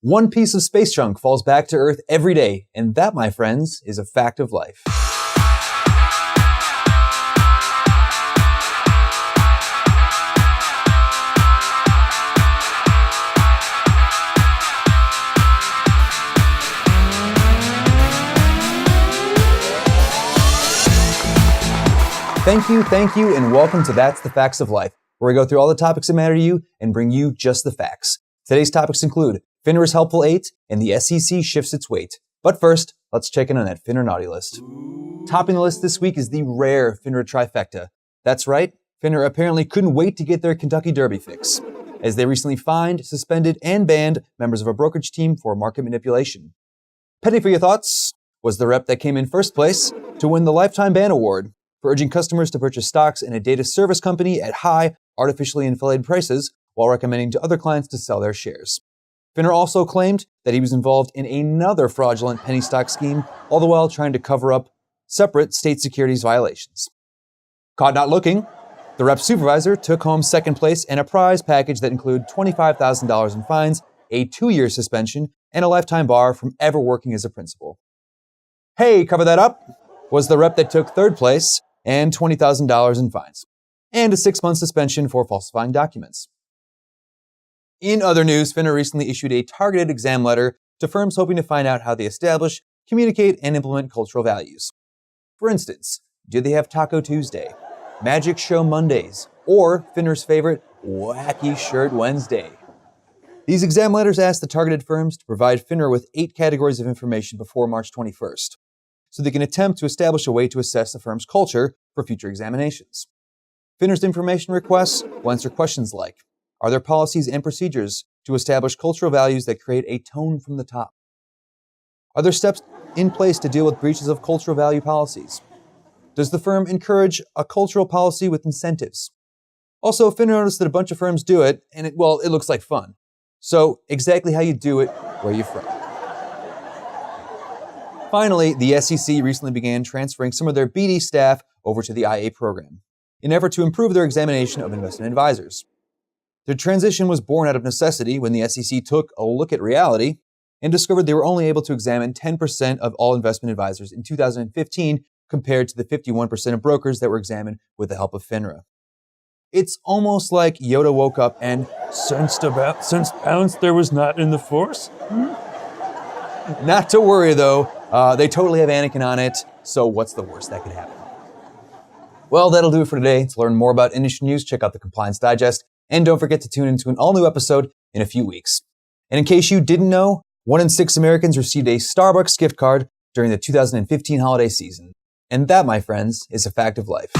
One piece of space junk falls back to Earth every day, and that, my friends, is a fact of life. Thank you, and welcome to That's the Facts of Life, where we go through all the topics that matter to you and bring you just the facts. Today's topics include FINRA's helpful 8 and the SEC shifts its weight. But first, let's check in on that FINRA naughty list. Topping the list this week is the rare FINRA trifecta. That's right, FINRA apparently couldn't wait to get their Kentucky Derby fix, as they recently fined, suspended, and banned members of a brokerage team for market manipulation. Penny for your thoughts was the rep that came in first place to win the Lifetime Ban Award for urging customers to purchase stocks in a data service company at high, artificially inflated prices while recommending to other clients to sell their shares. FINRA also claimed that he was involved in another fraudulent penny stock scheme, all the while trying to cover up separate state securities violations. Caught not looking, the rep's supervisor took home second place and a prize package that included $25,000 in fines, a 2-year suspension, and a lifetime bar from ever working as a principal. Hey, cover that up, was the rep that took third place and $20,000 in fines, and a 6-month suspension for falsifying documents. In other news, FINRA recently issued a targeted exam letter to firms hoping to find out how they establish, communicate, and implement cultural values. For instance, do they have Taco Tuesday, Magic Show Mondays, or FINRA's favorite, Wacky Shirt Wednesday? These exam letters ask the targeted firms to provide FINRA with 8 categories of information before March 21st, so they can attempt to establish a way to assess the firm's culture for future examinations. FINRA's information requests will answer questions like, are there policies and procedures to establish cultural values that create a tone from the top? Are there steps in place to deal with breaches of cultural value policies? Does the firm encourage a cultural policy with incentives? Also, FINRA noticed that a bunch of firms do it, and it looks like fun. So, exactly how you do it, where you're from. Finally, the SEC recently began transferring some of their BD staff over to the IA program, in an effort to improve their examination of investment advisors. The transition was born out of necessity when the SEC took a look at reality and discovered they were only able to examine 10% of all investment advisors in 2015 compared to the 51% of brokers that were examined with the help of FINRA. It's almost like Yoda woke up and sensed balance there was not in the force. Not to worry though, they totally have Anakin on it, so what's the worst that could happen? Well, that'll do it for today. To learn more about industry news, check out the Compliance Digest, and don't forget to tune into an all-new episode in a few weeks. And in case you didn't know, 1 in 6 Americans received a Starbucks gift card during the 2015 holiday season. And that, my friends, is a fact of life.